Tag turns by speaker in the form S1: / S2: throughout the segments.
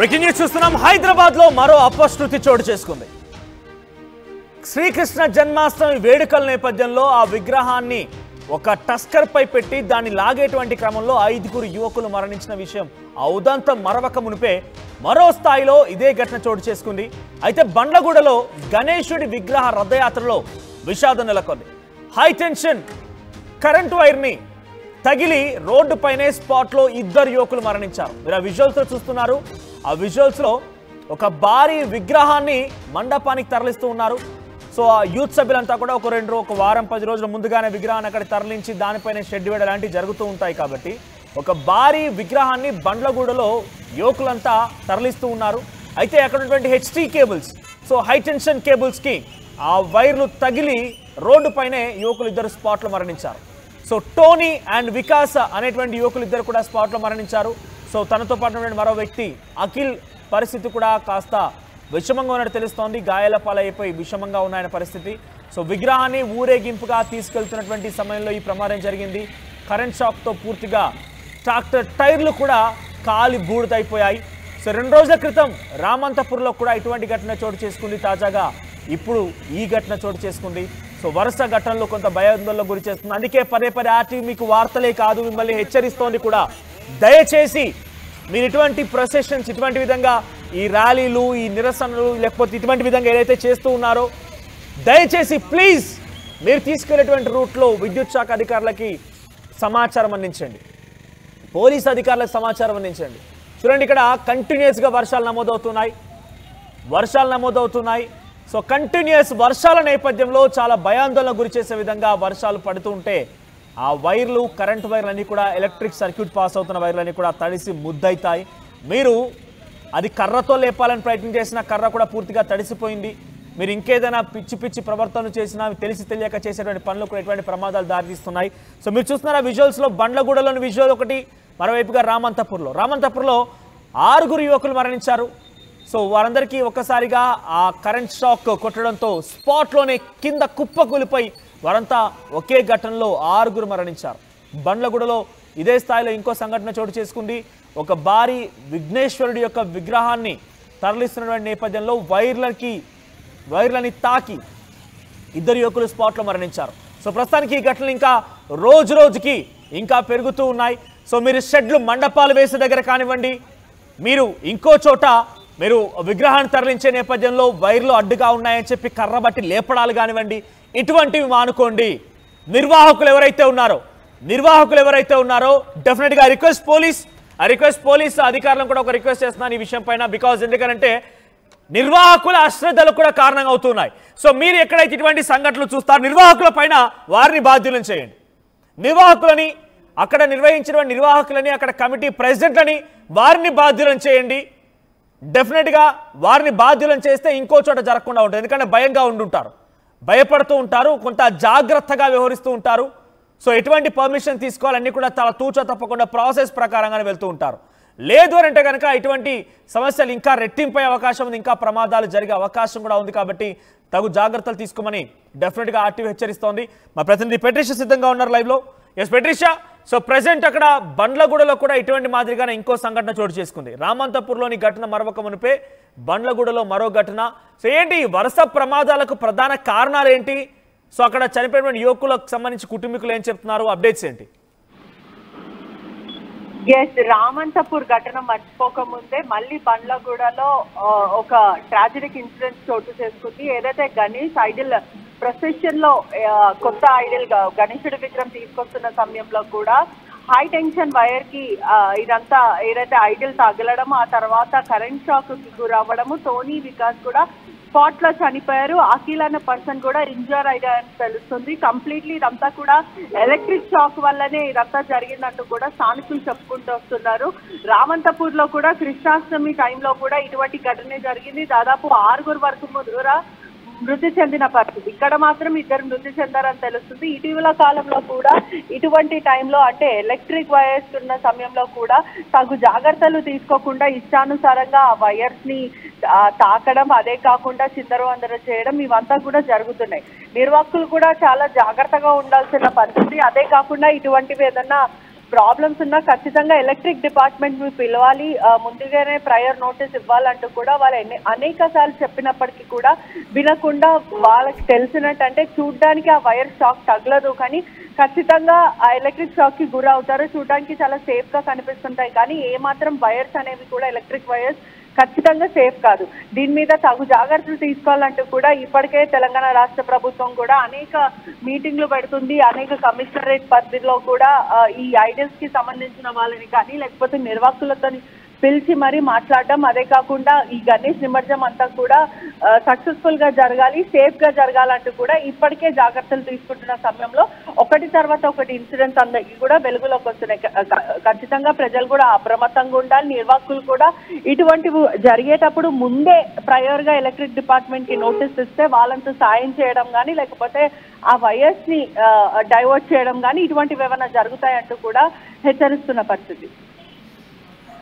S1: Breaking news చూస్తున్నాం. హైదరాబాద్ లో మరో అపశృతి చోటు చేసుకుంది. శ్రీకృష్ణ జన్మాష్టమి వేడుకల నేపథ్యంలో ఆ విగ్రహాన్ని ఒక టస్కర్ పై పెట్టి దాన్ని లాగేటువంటి క్రమంలో 5గురు యువకులు మరణించిన విషయం ఔదంతం మరవక మునిపే మరో స్థాయిలో ఇదే ఘటన చోటు చేసుకుంది. అయితే బండ్లగూడలో గణేశుడి విగ్రహ రథయాత్రలో విషాదం నెలకొంది. హై టెన్షన్ కరెంట్ వైర్ని తగిలి రోడ్డు పైనే స్పాట్లో 2 యువకులు మరణించారు. మీరు ఆ విజువల్స్ చూస్తున్నారు. ఆ విజువల్స్ లో ఒక భారీ విగ్రహాన్ని మండపానికి తరలిస్తూ ఉన్నారు. సో ఆ యూత్ సభ్యులంతా కూడా ఒక వారం 10 రోజుల ముందుగానే విగ్రహాన్ని అక్కడ తరలించి దానిపైన షెడ్ వేయడం లాంటివి జరుగుతూ ఉంటాయి. కాబట్టి ఒక భారీ విగ్రహాన్ని బండ్లగూడలో యువకులంతా తరలిస్తూ ఉన్నారు. అయితే అక్కడ ఉన్నటువంటి HT cables, so high tension cables కి ఆ వైర్లు తగిలి రోడ్డు పైనే యువకులు 2 స్పాట్లో మరణించారు. సో టోనీ అండ్ వికాస్ అనేటువంటి యువకులు 2 కూడా స్పాట్లో మరణించారు. సో తనతో పాటు మరో వ్యక్తి అఖిల్ పరిస్థితి కూడా కాస్త విషమంగా ఉన్నట్టు తెలుస్తోంది. గాయాల పాలైపోయి విషమంగా ఉన్న ఆయన పరిస్థితి. సో విగ్రహాన్ని ఊరేగింపుగా తీసుకెళ్తున్నటువంటి సమయంలో ఈ ప్రమాదం జరిగింది. కరెంట్ షాక్తో పూర్తిగా ట్రాక్టర్ టైర్లు కూడా కాలి బూడిదైపోయాయి. సో 2 రోజుల క్రితం రామంతపూర్లో కూడా ఇటువంటి ఘటన చోటు చేసుకుంది. తాజాగా ఇప్పుడు ఈ ఘటన చోటు చేసుకుంది. సో వరుస ఘటనలు కొంత భయాందోళనకు గురి చేస్తుంది. అందుకే పదే ఆర్టీ మీకు వార్తలే కాదు, మిమ్మల్ని హెచ్చరిస్తోంది కూడా. దయచేసి మీరు ఇటువంటి ప్రొసెషన్స్, ఇటువంటి విధంగా ఈ ర్యాలీలు, ఈ నిరసనలు, లేకపోతే ఇటువంటి విధంగా ఏదైతే చేస్తూ ఉన్నారో దయచేసి ప్లీజ్ మీరు తీసుకెళ్లేటువంటి రూట్లో విద్యుత్ శాఖ అధికారులకి సమాచారం అందించండి, పోలీస్ అధికారులకు సమాచారం అందించండి. చూడండి, ఇక్కడ కంటిన్యూస్గా వర్షాలు నమోదవుతున్నాయి. సో కంటిన్యూస్ వర్షాల నేపథ్యంలో చాలా భయాందోళన గురి చేసే విధంగా వర్షాలు పడుతూ ఉంటే ఆ వైర్లు, కరెంట్ వైర్లన్నీ కూడా, ఎలక్ట్రిక్ సర్క్యూట్ పాస్ అవుతున్న వైర్లన్నీ కూడా తడిసి ముద్దవుతాయి. మీరు అది కర్రతో లేపాలని ప్రయత్నం చేసిన కర్ర కూడా పూర్తిగా తడిసిపోయింది. మీరు ఇంకేదైనా పిచ్చి ప్రవర్తన చేసినా తెలియక చేసేటువంటి పనులు కూడా ఎటువంటి ప్రమాదాలు దారితీస్తున్నాయి. సో మీరు చూస్తున్నారా విజువల్స్లో బండ్లగూడలోని విజువల్ ఒకటి, మరోవైపుగా రామంతపూర్లో 6 యువకులు మరణించారు. సో వారందరికీ ఒక్కసారిగా ఆ కరెంట్ షాక్ కొట్టడంతో స్పాట్లోనే కింద కుప్పకూలిపోయి వారంతా ఒకే ఘటనలో 6 మరణించారు. బండ్లగూడలో ఇదే స్థాయిలో ఇంకో సంఘటన చోటు చేసుకుంది. ఒక భారీ విఘ్నేశ్వరుడి యొక్క విగ్రహాన్ని తరలిస్తున్నటువంటి నేపథ్యంలో వైర్లని తాకి 2 యువకులు స్పాట్లో మరణించారు. సో ప్రస్తుతానికి ఈ ఘటనలు ఇంకా రోజుకి ఇంకా పెరుగుతూ ఉన్నాయి. సో మీరు షెడ్లు, మండపాలు వేసే దగ్గర కానివ్వండి, మీరు ఇంకో చోట మీరు విగ్రహాన్ని తరలించే నేపథ్యంలో వైర్లు అడ్డుగా ఉన్నాయని చెప్పి కర్ర బట్టి లేపడాలు కానివ్వండి, ఇటువంటివి మానుకోండి. నిర్వాహకులు ఎవరైతే ఉన్నారో డెఫినెట్గా రిక్వెస్ట్ పోలీస్ అధికారులను కూడా ఒక రిక్వెస్ట్ చేస్తున్నాను ఈ విషయం పైన. బికాజ్ ఎందుకంటే నిర్వాహకుల అశ్రద్ధలు కూడా కారణంగా అవుతున్నాయి. సో మీరు ఎక్కడైతే ఇటువంటి సంఘటనలు చూస్తారు, నిర్వాహకుల పైన వారిని బాధ్యులను చేయండి. నిర్వాహకులని, అక్కడ నిర్వహించిన నిర్వాహకులని, అక్కడ కమిటీ ప్రెసిడెంట్లని వారిని బాధ్యులను చేయండి. డెఫినెట్గా వారిని బాధ్యులను చేస్తే ఇంకో చోట జరగకుండా ఉంటుంది. ఎందుకంటే భయపడుతూ ఉంటారు, కొంత జాగ్రత్తగా వ్యవహరిస్తూ ఉంటారు. సో ఎటువంటి పర్మిషన్ తీసుకోవాలన్నీ కూడా చాలా తూచా తప్పకుండా ప్రాసెస్ ప్రకారంగానే వెళ్తూ ఉంటారు. లేదు అంటే కనుక ఇటువంటి సమస్యలు ఇంకా రెట్టింపై అవకాశం ఉంది, ఇంకా ప్రమాదాలు జరిగే అవకాశం కూడా ఉంది. కాబట్టి తగు జాగ్రత్తలు తీసుకోమని డెఫినెట్గా ఆర్టీవీ హెచ్చరిస్తోంది. మా ప్రతినిధి పెట్రిషియా సిద్ధంగా ఉన్నారు లైవ్లో. ఎస్ పెట్రిషియా, సో ప్రెసెంట్ అక్కడ బండ్లగూడలో కూడా ఇటువంటి మాదిరిగానే ఇంకో సంఘటన చోటు చేసుకుంది. రామంతపూర్లోని ఘటన మరొక మునిపే బండ్లగూడలో మరో ఘటన. సో ఏంటి వరుస ప్రమాదాలకు ప్రధాన కారణాలు ఏంటి? సో అక్కడ చనిపోయిన యువకులకు సంబంధించి కుటుంబీకులు ఏం చెప్తున్నారు? అప్డేట్స్ ఏంటి?
S2: రామంతపూర్ ఘటన మర్చిపోకముందే మళ్ళీ బండ్లగూడలో ఒక ట్రాజిడిక్ ఇన్సిడెంట్ చోటు చేసుకుంది. ఏదైతే గణేష్ ఐడిల్ ప్రొసెషన్ లో కొత్త ఐడిల్ గణేశుడి విగ్రహం తీసుకొస్తున్న సమయంలో కూడా హై టెన్షన్ వైర్ కి ఇదంతా ఏదైతే ఐడిల్ తగలడం, ఆ తర్వాత కరెంట్ షాక్ కి గురవ్వడము, టోనీ, వికాస్ కూడా స్పాట్ లో చనిపోయారు. అఖిల్ అనే పర్సన్ కూడా ఇంజూర్ అయ్యారని తెలుస్తుంది. కంప్లీట్లీ ఇదంతా కూడా ఎలక్ట్రిక్ షాక్ వల్లనే ఇదంతా జరిగిందంటూ కూడా స్థానికులు చెప్పుకుంటూ వస్తున్నారు. రామంతపూర్ లో కూడా కృష్ణాష్టమి టైంలో కూడా ఇటువంటి ఘటనే జరిగింది. దాదాపు 6 వరకు మృతి చెందిన పరిస్థితి. ఇక్కడ మాత్రం 2 మృతి చెందారని తెలుస్తుంది. ఇటీవల కాలంలో కూడా ఇటువంటి టైంలో, అంటే ఎలక్ట్రిక్ వైర్స్ ఉన్న సమయంలో కూడా తగు జాగ్రత్తలు తీసుకోకుండా ఇష్టానుసారంగా ఆ వైర్స్ ని తాకడం, అదే కాకుండా చిందరవందర చేయడం, ఇవంతా కూడా జరుగుతున్నాయి. నిర్వాహకులు కూడా చాలా జాగ్రత్తగా ఉండాల్సిన పరిస్థితి. అదే కాకుండా ఇటువంటివి ఏదన్నా ప్రాబ్లమ్స్ ఉన్నా ఖచ్చితంగా ఎలక్ట్రిక్ డిపార్ట్మెంట్ ని పిలవాలి, ముందుగానే ప్రయర్ నోటీస్ ఇవ్వాలంటూ కూడా వాళ్ళు అనేక సార్లు చెప్పినప్పటికీ కూడా వినకుండా వాళ్ళకి తెలిసినట్టు అంటే చూడ్డానికి ఆ వైర్ షాక్ తగలదు కానీ ఖచ్చితంగా ఆ ఎలక్ట్రిక్ షాక్ కి గురి అవుతారు. చూడడానికి చాలా సేఫ్ గా కనిపిస్తుంటాయి కానీ ఏమాత్రం వైర్స్ అనేవి కూడా ఎలక్ట్రిక్ వైర్స్ ఖచ్చితంగా సేఫ్ కాదు. దీని మీద తగు జాగ్రత్తలు తీసుకోవాలంటూ కూడా ఇప్పటికే తెలంగాణ రాష్ట్ర ప్రభుత్వం కూడా అనేక మీటింగ్లు పెడుతుంది. అనేక కమిషనరేట్ పరిధిలో కూడా ఈ ఐడల్స్ కి సంబంధించిన వాళ్ళని కానీ లేకపోతే నిర్వాహకులతో పిలిచి మరీ మాట్లాడడం, అదే కాకుండా ఈ గణేష్ నిమజ్జనం అంతా కూడా సక్సెస్ఫుల్ గా జరగాలి, సేఫ్ గా జరగాలంటూ కూడా ఇప్పటికే జాగ్రత్తలు తీసుకుంటున్న సమయంలో ఒకటి తర్వాత ఒకటి ఇన్సిడెంట్స్ అందరికీ కూడా వెలుగులోకి వస్తున్నాయి. ఖచ్చితంగా ప్రజలు కూడా అప్రమత్తంగా ఉండాలి. నిర్వాహకులు కూడా ఇటువంటివి జరిగేటప్పుడు ముందే ప్రయర్ గా ఎలక్ట్రిక్ డిపార్ట్మెంట్ కి నోటీస్ ఇస్తే వాళ్ళంతా సాయం చేయడం కానీ లేకపోతే ఆ వైర్స్ ని డైవర్ట్ చేయడం కానీ ఇటువంటివి ఏమైనా జరుగుతాయంటూ కూడా హెచ్చరిస్తున్న పరిస్థితి.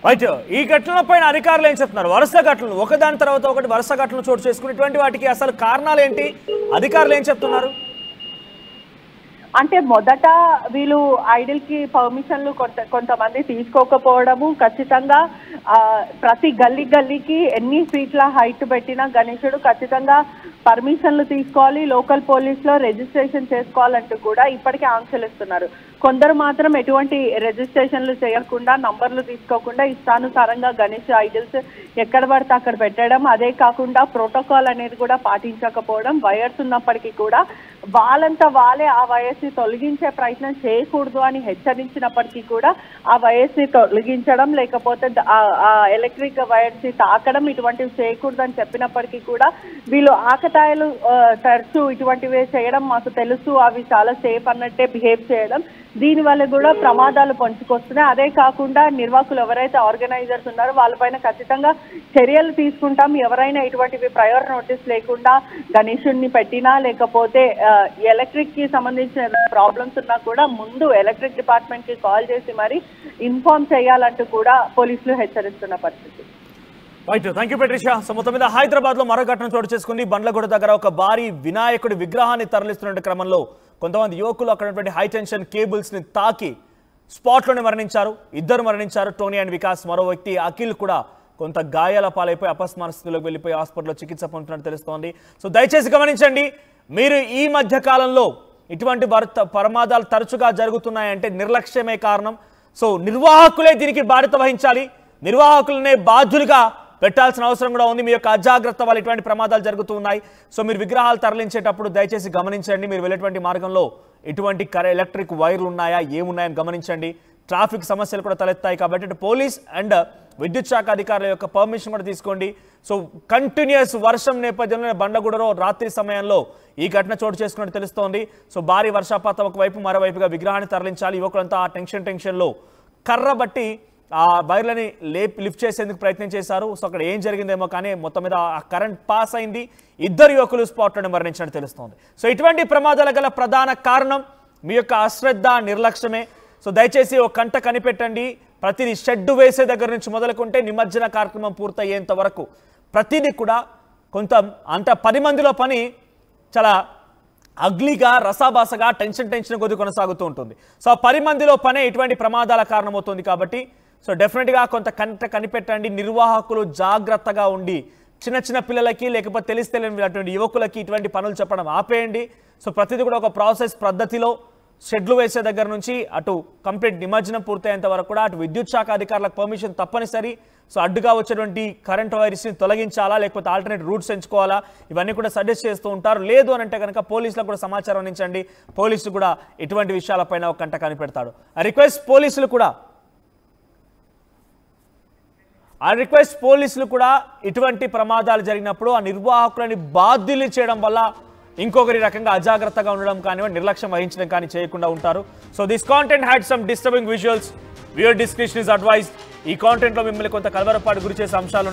S1: రైట్, ఈ ఘటనలపైన అధికారులు ఏం చెప్తున్నారు? వరుస ఘటనలు ఒకదాని తర్వాత ఒకటి వరుస ఘటనలు చోటు చేసుకుని ఇటువంటి వాటికి అసలు కారణాలు ఏంటి? అధికారులు ఏం చెప్తున్నారు?
S2: అంటే మొదట వీళ్ళు ఐడిల్ కి పర్మిషన్లు కొంతమంది తీసుకోకపోవడము, ఖచ్చితంగా ప్రతి గల్లీకి ఎన్ని ఫీట్ల హైట్ పెట్టినా గణేశుడు ఖచ్చితంగా పర్మిషన్లు తీసుకోవాలి, లోకల్ పోలీసులో రిజిస్ట్రేషన్ చేసుకోవాలంటూ కూడా ఇప్పటికే ఆంక్షలు ఇస్తున్నారు. కొందరు మాత్రం ఎటువంటి రిజిస్ట్రేషన్లు చేయకుండా నంబర్లు తీసుకోకుండా ఇష్టానుసారంగా గణేష్ ఐడల్స్ ఎక్కడ పడితే అక్కడ పెట్టడం, అదే కాకుండా ప్రోటోకాల్ అనేది కూడా పాటించకపోవడం, వైర్స్ ఉన్నప్పటికీ కూడా వాళ్ళంతా వాళ్ళే ఆ వైర్స్ ని తొలగించే ప్రయత్నం చేయకూడదు అని హెచ్చరించినప్పటికీ కూడా ఆ వైర్స్ ని తొలగించడం లేకపోతే ఆ ఎలక్ట్రిక్ వైర్స్ ని తాకడం ఇటువంటివి చేయకూడదు అని చెప్పినప్పటికీ కూడా వీళ్ళు ఆకతాయిలు తరచూ ఇటువంటివి చేయడం మాకు తెలుసు, అవి చాలా సేఫ్ అన్నట్టే బిహేవ్ చేయడం, దీనివల్ల కూడా ప్రమాదాలు పొంచుకొస్తున్నాయి. అదే కాకుండా నిర్వాహకులు ఎవరైతే ఆర్గనైజర్స్ ఉన్నారో వాళ్ళపైన ఖచ్చితంగా చర్యలు తీసుకుంటాం. ఎవరైనా ఇటువంటివి ప్రయర్ నోటీస్ లేకుండా గణేశుడిని పెట్టినా లేకపోతే ఎలక్ట్రిక్ కి సంబంధించిన ప్రాబ్లమ్స్ ఉన్నా కూడా ముందు ఎలక్ట్రిక్ డిపార్ట్మెంట్ కి కాల్ చేసి మరి ఇన్ఫార్మ్ చేయాలంటూ కూడా పోలీసులు హెచ్చరిస్తున్న పరిస్థితి.
S1: Right, thank you పెట్రిషా. సో మొత్తం మీద హైదరాబాద్ లో మరో ఘటన చోటు చేసుకుంది. బండ్లగూడ దగ్గర ఒక భారీ వినాయకుడి విగ్రహాన్ని తరలిస్తున్న క్రమంలో కొంతమంది యువకులు అక్కడ హై టెన్షన్ కేబుల్స్ ని తాకి స్పాట్ లోనే మరణించారు. ఇద్దరు మరణించారు, టోనీ అండ్ వికాస్. మరో వ్యక్తి అఖిల్ కూడా కొంత గాయాల పాలైపోయి అపస్మార స్థితిలోకి వెళ్ళిపోయి హాస్పిటల్లో చికిత్స పొందుతున్నట్టు తెలుస్తోంది. సో దయచేసి గమనించండి, మీరు ఈ మధ్య కాలంలో ఇటువంటి ప్రమాదాలు తరచుగా జరుగుతున్నాయంటే నిర్లక్ష్యమే కారణం. సో నిర్వాహకులే దీనికి బాధ్యత వహించాలి, నిర్వాహకులనే బాధ్యులుగా పెట్టాల్సిన అవసరం కూడా ఉంది. మీ యొక్క అజాగ్రత్త వల్ల ఇటువంటి ప్రమాదాలు జరుగుతూ ఉన్నాయి. సో మీరు విగ్రహాలు తరలించేటప్పుడు దయచేసి గమనించండి, మీరు వెళ్ళేటువంటి మార్గంలో ఎటువంటి ఎలక్ట్రిక్ వైర్లు ఉన్నాయా, ఏమున్నాయని గమనించండి. ట్రాఫిక్ సమస్యలు కూడా తలెత్తాయి కాబట్టి పోలీస్ అండ్ విద్యుత్ శాఖ అధికారుల యొక్క పర్మిషన్ కూడా తీసుకోండి. సో కంటిన్యూస్ వర్షం నేపథ్యంలో బండ్లగూడలో రాత్రి సమయంలో ఈ ఘటన చోటు చేసుకున్నట్టు తెలుస్తోంది. సో భారీ వర్షపాతం ఒకవైపు, మరోవైపుగా విగ్రహాన్ని తరలించాలి. యువకులంతా ఆ టెన్షన్లో కర్ర బట్టి ఆ వైర్లని లిఫ్ట్ చేసేందుకు ప్రయత్నం చేశారు. సో అక్కడ ఏం జరిగిందేమో కానీ మొత్తం మీద ఆ కరెంట్ పాస్ అయింది. ఇద్దరు యువకులు స్పాట్లోనే మరణించినట్టు తెలుస్తోంది. సో ఇటువంటి ప్రమాదాల గల ప్రధాన కారణం మీ యొక్క అశ్రద్ధ, నిర్లక్ష్యమే. సో దయచేసి ఒక కంట కనిపెట్టండి. ప్రతిదీ షెడ్డు వేసే దగ్గర నుంచి మొదలుకుంటే నిమజ్జన కార్యక్రమం పూర్తయ్యేంత వరకు ప్రతిదీ కూడా కొంత 10 మందిలో పని చాలా అగ్లీగా, రసాబాసగా, టెన్షన్ కొద్ది కొనసాగుతూ ఉంటుంది. సో 10 మందిలో పనే ఇటువంటి ప్రమాదాల కారణమవుతుంది కాబట్టి సో డెఫినెట్గా కొంత కంట కనిపెట్టండి. నిర్వాహకులు జాగ్రత్తగా ఉండి చిన్న పిల్లలకి లేకపోతే తెలియని యువకులకి ఇటువంటి పనులు చెప్పడం ఆపేయండి. సో ప్రతిదీ కూడా ఒక ప్రాసెస్ పద్ధతిలో షెడ్లు వేసే దగ్గర నుంచి అటు కంప్లీట్ నిమజ్జనం పూర్తయ్యేంత వరకు కూడా అటు విద్యుత్ శాఖ అధికారులకు పర్మిషన్ తప్పనిసరి. సో అడ్డుగా వచ్చేటువంటి కరెంట్ వైర్స్ని తొలగించాలా లేకపోతే ఆల్టర్నేట్ రూట్స్ ఎంచుకోవాలా, ఇవన్నీ కూడా సజెస్ట్ చేస్తూ ఉంటారు. లేదు అని అంటే కనుక పోలీసులకు కూడా సమాచారం అందించండి. పోలీసులు కూడా ఇటువంటి విషయాలపైన ఒక కంట కనిపెడతాడు. ఆ రిక్వెస్ట్ పోలీసులు కూడా ఇటువంటి ప్రమాదాలు జరిగినప్పుడు ఆ నిర్వాహకులని బాధ్యులు చేయడం వల్ల ఇంకొకరి రకంగా అజాగ్రత్తగా ఉండడం కానివ్వండి, నిర్లక్ష్యం వహించడం కానీ చేయకుండా ఉంటారు. So this content had some disturbing visuals. Viewer description is advised. ఈ కాంటెంట్లో మిమ్మల్ని కొంత కలవరపాటు గురి చేసే అంశాలు